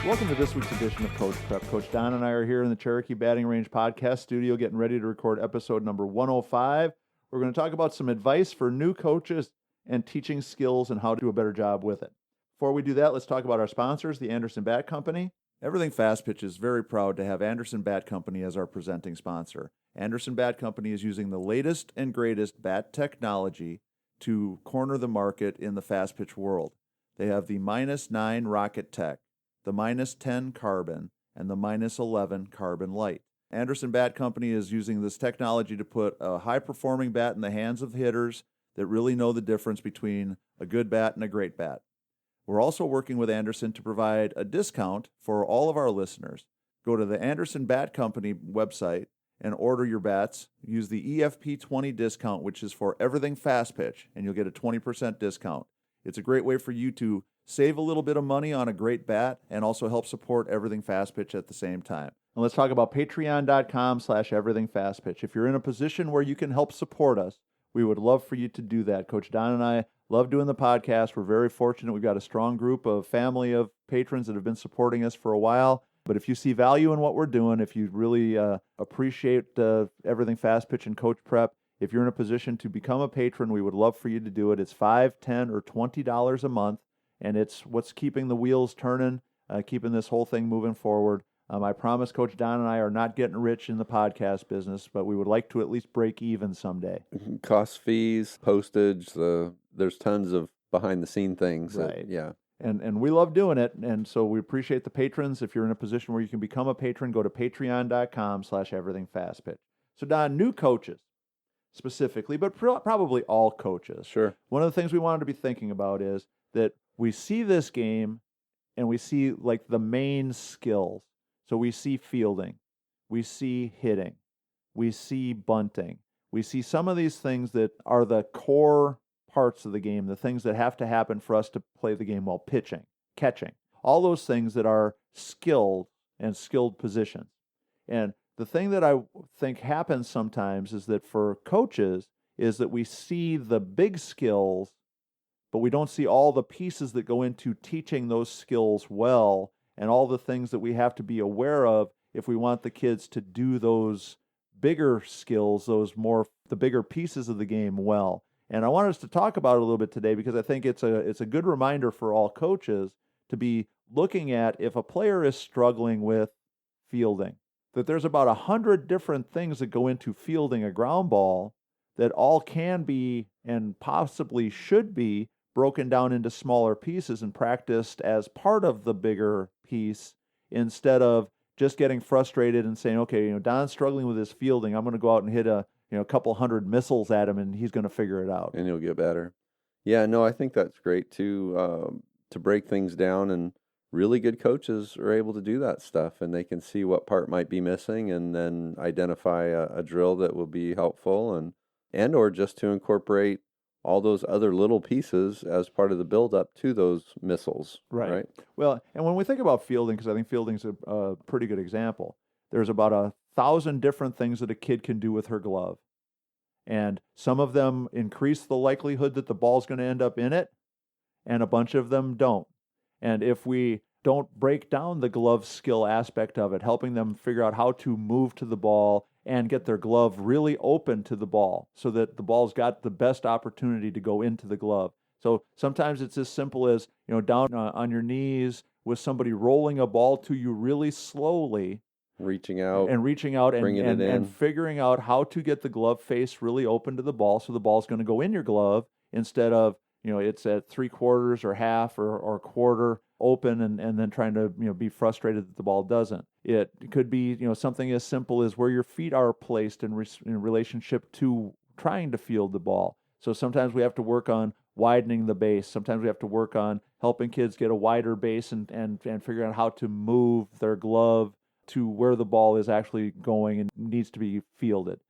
Welcome to this week's edition of Coach Prep. Coach Don and I are here in the Cherokee Batting Range podcast studio getting ready to record episode number 105. We're going to talk about some advice for new coaches and teaching skills and how to do a better job with it. Before we do that, let's talk about our sponsors, the Anderson Bat Company. Everything Fast Pitch is very proud to have Anderson Bat Company as our presenting sponsor. Anderson Bat Company is using the latest and greatest bat technology to corner the market in the fast pitch world. They have the -9 Rocket Tech, the -10 Carbon, and the -11 Carbon Light. Anderson Bat Company is using this technology to put a high-performing bat in the hands of hitters that really know the difference between a good bat and a great bat. We're also working with Anderson to provide a discount for all of our listeners. Go to the Anderson Bat Company website and order your bats. Use the EFP20 discount, which is for everything fast pitch, and you'll get a 20% discount. It's a great way for you to save a little bit of money on a great bat and also help support everything fast pitch at the same time. And let's talk about patreon.com/everythingfastpitch. If you're in a position where you can help support us, we would love for you to do that. Coach Don and I love doing the podcast. We're very fortunate. We've got a strong group of family of patrons that have been supporting us for a while. But if you see value in what we're doing, if you really appreciate everything fast pitch and coach prep, if you're in a position to become a patron, we would love for you to do it. It's $5, $10, or $20 a month. And it's what's keeping the wheels turning, keeping this whole thing moving forward. I promise Coach Don and I are not getting rich in the podcast business, but we would like to at least break even someday. Cost, fees, postage, there's tons of behind-the-scene things. Right. Yeah. And we love doing it, and so we appreciate the patrons. If you're in a position where you can become a patron, go to patreon.com/everythingfastpitch. So Don, new coaches specifically, but probably all coaches. Sure. One of the things we wanted to be thinking about is that we see this game and we see like the main skills. So we see fielding, we see hitting, we see bunting, we see some of these things that are the core parts of the game, the things that have to happen for us to play the game well, pitching, catching, all those things that are skilled and skilled positions. And the thing that I think happens sometimes is that for coaches is that we see the big skills, but we don't see all the pieces that go into teaching those skills well and all the things that we have to be aware of if we want the kids to do those bigger skills, the bigger pieces of the game well. And I want us to talk about it a little bit today because I think it's a good reminder for all coaches to be looking at if a player is struggling with fielding, that there's about 100 different things that go into fielding a ground ball that all can be and possibly should be broken down into smaller pieces and practiced as part of the bigger piece instead of just getting frustrated and saying, okay, Don's struggling with his fielding. I'm going to go out and hit a couple hundred missiles at him and he's going to figure it out. And he'll get better. Yeah, no, I think that's great too, to break things down, and really good coaches are able to do that stuff, and they can see what part might be missing and then identify a drill that will be helpful and or just to incorporate all those other little pieces as part of the build-up to those missiles. Right. Well, and when we think about fielding, because I think fielding's a pretty good example, there's about 1,000 different things that a kid can do with her glove. And some of them increase the likelihood that the ball's going to end up in it, and a bunch of them don't. And if we don't break down the glove skill aspect of it, helping them figure out how to move to the ball and get their glove really open to the ball so that the ball's got the best opportunity to go into the glove. So sometimes it's as simple as, down on your knees with somebody rolling a ball to you really slowly, reaching out and bringing it in. Figuring out how to get the glove face really open to the ball so the ball's going to go in your glove instead of, it's at 3/4 or half or quarter open and then trying to be frustrated that the ball doesn't. It could be something as simple as where your feet are placed in relationship to trying to field the ball. So sometimes we have to work on widening the base. Sometimes we have to work on helping kids get a wider base and figuring out how to move their glove to where the ball is actually going and needs to be fielded.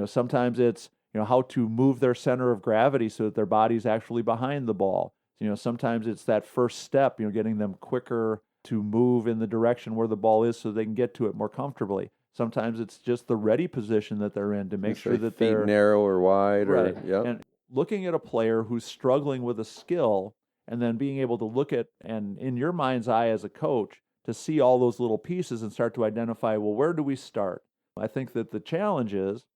Sometimes it's how to move their center of gravity so that their body's actually behind the ball. Sometimes it's that first step, getting them quicker to move in the direction where the ball is so they can get to it more comfortably. Sometimes it's just the ready position that they're in to make sure that they're narrow or wide. Right. And looking at a player who's struggling with a skill and then being able to look at, and in your mind's eye as a coach, to see all those little pieces and start to identify, well, where do we start? I think that the challenge is,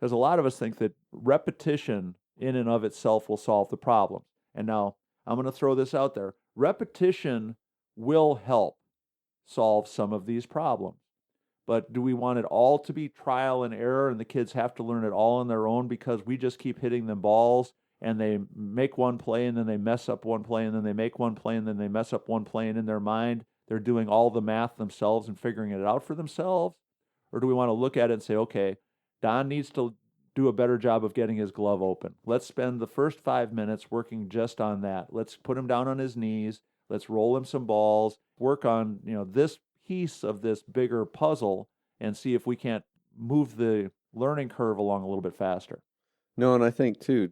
because a lot of us think that repetition in and of itself will solve the problem. And now I'm going to throw this out there. Repetition will help solve some of these problems. But do we want it all to be trial and error and the kids have to learn it all on their own because we just keep hitting them balls and they make one play and then they mess up one play and then they make one play and then they mess up one play, and in their mind they're doing all the math themselves and figuring it out for themselves? Or do we want to look at it and say, okay, Don needs to do a better job of getting his glove open. Let's spend the first 5 minutes working just on that. Let's put him down on his knees. Let's roll him some balls, work on, this piece of this bigger puzzle and see if we can't move the learning curve along a little bit faster. No, and I think too,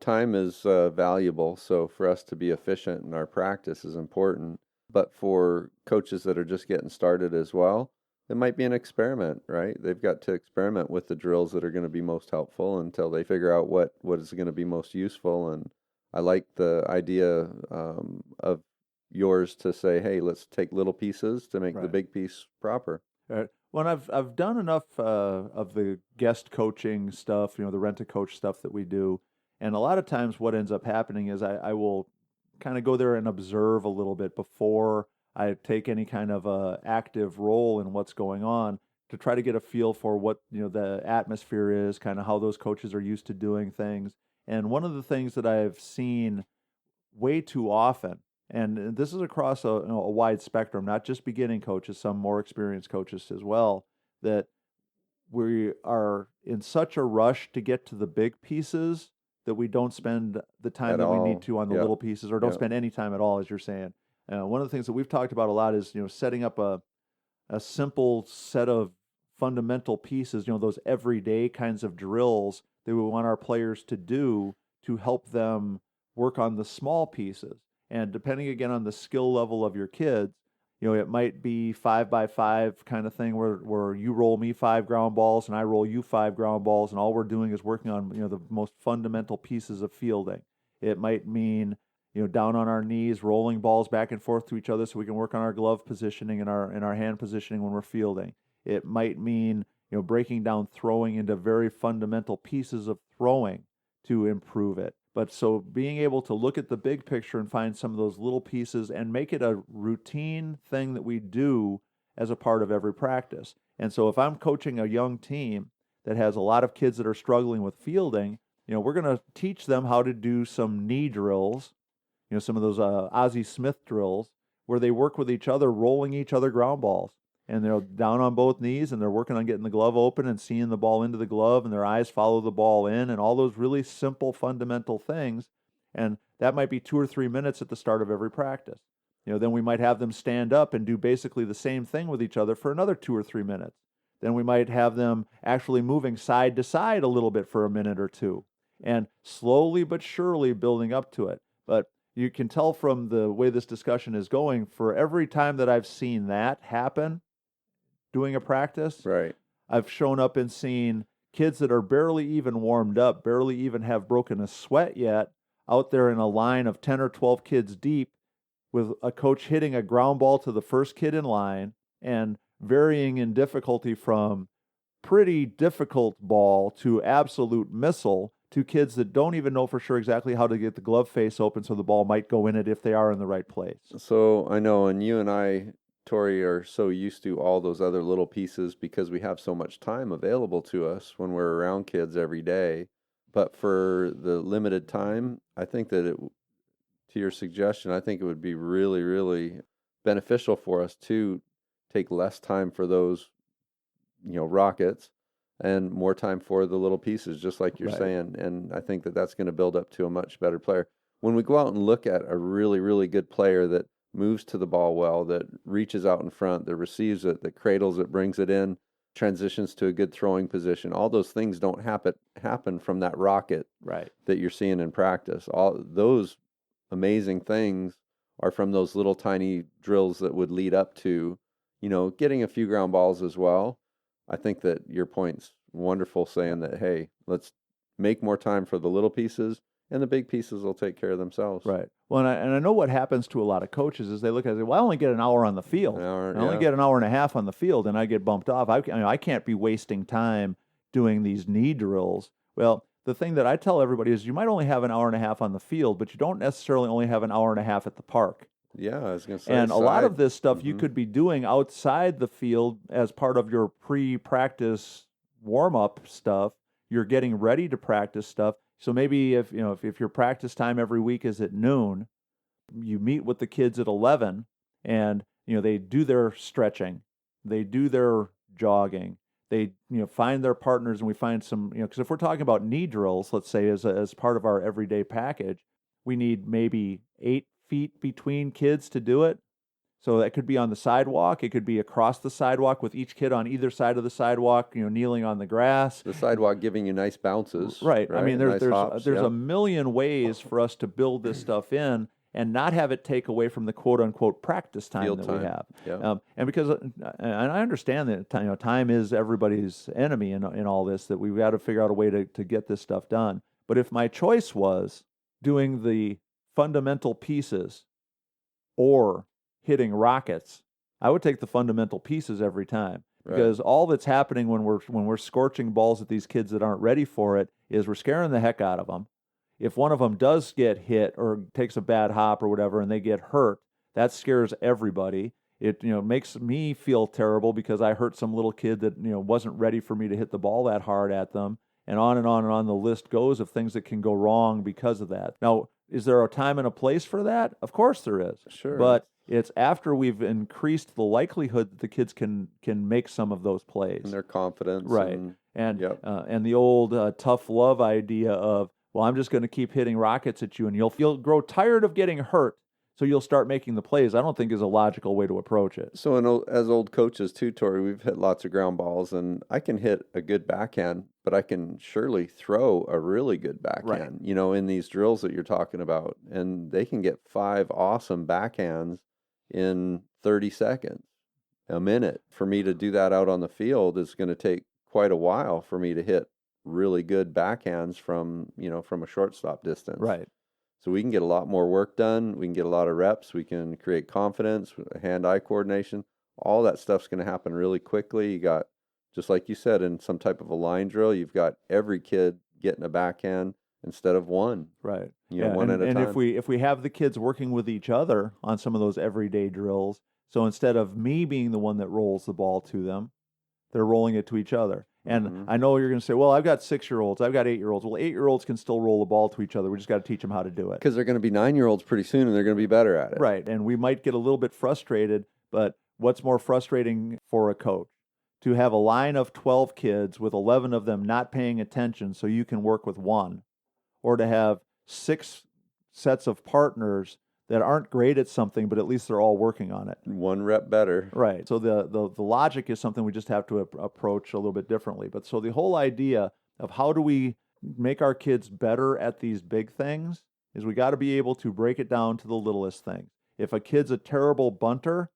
time is valuable. So for us to be efficient in our practice is important. But for coaches that are just getting started as well, it might be an experiment, right? They've got to experiment with the drills that are going to be most helpful until they figure out what is going to be most useful. And I like the idea of yours to say, hey, let's take little pieces to make the big piece proper. Right. Well, I've done enough of the guest coaching stuff, the rent-a-coach stuff that we do, and a lot of times what ends up happening is I will kind of go there and observe a little bit before I take any kind of active role in what's going on to try to get a feel for what the atmosphere is, kind of how those coaches are used to doing things. And one of the things that I've seen way too often, and this is across a wide spectrum, not just beginning coaches, some more experienced coaches as well, that we are in such a rush to get to the big pieces that we don't spend the time that we need to on the little pieces, or don't spend any time at all, as you're saying. One of the things that we've talked about a lot is setting up a simple set of fundamental pieces, those everyday kinds of drills that we want our players to do to help them work on the small pieces. And depending again on the skill level of your kids, it might be 5x5 kind of thing where you roll me 5 ground balls and I roll you 5 ground balls, and all we're doing is working on the most fundamental pieces of fielding. It might mean down on our knees, rolling balls back and forth to each other so we can work on our glove positioning and our hand positioning when we're fielding. It might mean breaking down throwing into very fundamental pieces of throwing to improve it. But so being able to look at the big picture and find some of those little pieces and make it a routine thing that we do as a part of every practice. And so if I'm coaching a young team that has a lot of kids that are struggling with fielding, we're going to teach them how to do some knee drills, some of those Ozzie Smith drills where they work with each other, rolling each other ground balls. And they're down on both knees and they're working on getting the glove open and seeing the ball into the glove, and their eyes follow the ball in, and all those really simple fundamental things. And that might be 2 or 3 minutes at the start of every practice. Then we might have them stand up and do basically the same thing with each other for another 2 or 3 minutes. Then we might have them actually moving side to side a little bit for a minute or two, and slowly but surely building up to it. But you can tell from the way this discussion is going, for every time that I've seen that happen, doing a practice, right, I've shown up and seen kids that are barely even warmed up, barely even have broken a sweat yet, out there in a line of 10 or 12 kids deep with a coach hitting a ground ball to the first kid in line and varying in difficulty from pretty difficult ball to absolute missile to kids that don't even know for sure exactly how to get the glove face open so the ball might go in it if they are in the right place. So I know, and you and I, Tori, are so used to all those other little pieces because we have so much time available to us when we're around kids every day. But for the limited time, I think that to your suggestion, I think it would be really, really beneficial for us to take less time for those, rockets and more time for the little pieces, just like you're saying. And I think that that's going to build up to a much better player. When we go out and look at a really, really good player that moves to the ball well, that reaches out in front, that receives it, that cradles it, brings it in, transitions to a good throwing position. All those things don't happen from that rocket that you're seeing in practice. All those amazing things are from those little tiny drills that would lead up to, getting a few ground balls as well. I think that your point's wonderful, saying that, hey, let's make more time for the little pieces and the big pieces will take care of themselves. Right. Well, and I know what happens to a lot of coaches is they look at it, well, I only get an hour on the field. An hour, I only yeah. get an hour and a half on the field, and I get bumped off. I can't be wasting time doing these knee drills. Well, the thing that I tell everybody is you might only have an hour and a half on the field, but you don't necessarily only have an hour and a half at the park. Yeah, I was going to say. And a lot of this stuff you Mhm. could be doing outside the field as part of your pre-practice warm-up stuff. You're getting ready to practice stuff. So maybe if your practice time every week is at noon, you meet with the kids at 11 and they do their stretching, they do their jogging, they find their partners, and we find some because if we're talking about knee drills, let's say as part of our everyday package, we need maybe 8 feet between kids to do it. So that could be on the sidewalk. It could be across the sidewalk with each kid on either side of the sidewalk, kneeling on the grass. The sidewalk giving you nice bounces. Right. I mean, Nice hops, there's yeah. a million ways for us to build this stuff in and not have it take away from the quote unquote practice time Field that time, we have. yeah. And because and I understand that time is everybody's enemy in all this, that we've got to figure out a way to get this stuff done. But if my choice was doing the fundamental pieces or hitting rockets, I would take the fundamental pieces every time. Right. Because all that's happening when we're scorching balls at these kids that aren't ready for it is we're scaring the heck out of them. If one of them does get hit or takes a bad hop or whatever and they get hurt, that scares everybody. It makes me feel terrible because I hurt some little kid that wasn't ready for me to hit the ball that hard at them, and on and on and on the list goes of things that can go wrong because of that. Now, is there a time and a place for that? Of course there is. Sure. But it's after we've increased the likelihood that the kids can make some of those plays. And their confidence. Right. And Yep. And the old tough love idea of, well, I'm just going to keep hitting rockets at you and you'll grow tired of getting hurt, so you'll start making the plays, I don't think is a logical way to approach it. So as old coaches too, Tori, we've hit lots of ground balls, and I can hit a good backhand, but I can surely throw a really good backhand, in these drills that you're talking about. And they can get 5 awesome backhands in 30 seconds, a minute. For me to do that out on the field is going to take quite a while for me to hit really good backhands from a shortstop distance. Right. So we can get a lot more work done. We can get a lot of reps. We can create confidence, hand-eye coordination. All that stuff's going to happen really quickly. You got, just like you said, in some type of a line drill, you've got every kid getting a backhand instead of one. Right. One at a time. And if we have the kids working with each other on some of those everyday drills, so instead of me being the one that rolls the ball to them, they're rolling it to each other. And I know you're going to say, well, I've got 6-year-olds, I've got 8-year-olds. Well, 8-year-olds can still roll the ball to each other. We just got to teach them how to do it. Because they're going to be 9-year-olds pretty soon, and they're going to be better at it. Right. And we might get a little bit frustrated, but what's more frustrating for a coach? To have a line of 12 kids with 11 of them not paying attention so you can work with one, or to have 6 sets of partners that aren't great at something, but at least they're all working on it. 1 rep better. Right. So the logic is something we just have to approach a little bit differently. But so the whole idea of how do we make our kids better at these big things is we got to be able to break it down to the littlest things. If a kid's a terrible bunter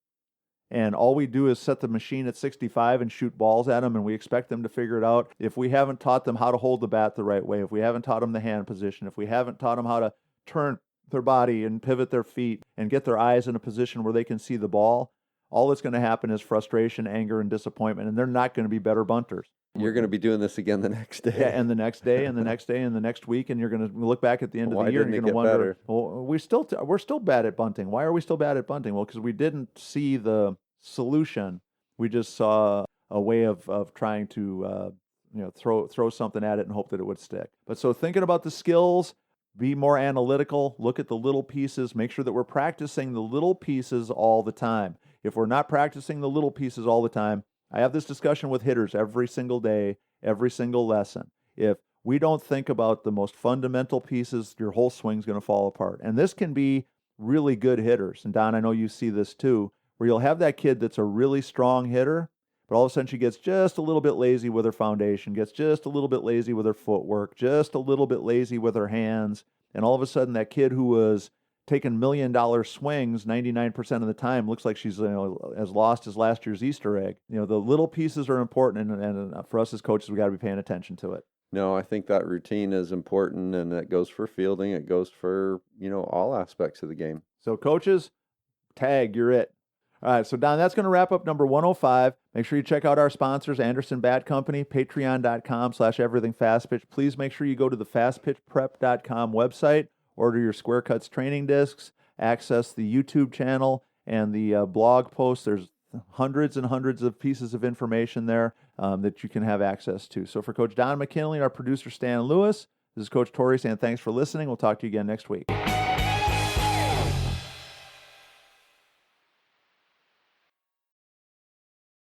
and all we do is set the machine at 65 and shoot balls at them and we expect them to figure it out, if we haven't taught them how to hold the bat the right way, if we haven't taught them the hand position, if we haven't taught them how to turn their body and pivot their feet and get their eyes in a position where they can see the ball, all that's going to happen is frustration, anger, and disappointment, and they're not going to be better bunters. You're going to be doing this again the next day. Yeah, and the next day, and the next day, and the next week, and you're going to look back at the end of the year and you're going to wonder, well, we're still bad at bunting. Why are we still bad at bunting? Well, because we didn't see the solution. We just saw a way of trying to throw something at it and hope that it would stick. But so thinking about the skills, be more analytical, look at the little pieces, make sure that we're practicing the little pieces all the time. If we're not practicing the little pieces all the time, I have this discussion with hitters every single day, every single lesson. If we don't think about the most fundamental pieces, your whole swing's going to fall apart. And this can be really good hitters. And Don, I know you see this too, where you'll have that kid that's a really strong hitter, but all of a sudden she gets just a little bit lazy with her foundation, gets just a little bit lazy with her footwork, just a little bit lazy with her hands. And all of a sudden that kid who was taking $1 million swings 99% of the time looks like she's as lost as last year's Easter egg. The little pieces are important, and for us as coaches, we got to be paying attention to it. No, I think that routine is important, and it goes for fielding. It goes for, all aspects of the game. So coaches, tag, you're it. All right, so Don, that's going to wrap up number 105. Make sure you check out our sponsors, Anderson Bat Company, patreon.com/everythingfastpitch. Please make sure you go to the fastpitchprep.com website, order your Square Cuts training discs, access the YouTube channel and the blog post. There's hundreds and hundreds of pieces of information there that you can have access to. So for Coach Don McKinley, our producer Stan Lewis, this is Coach Torrey saying thanks for listening. We'll talk to you again next week.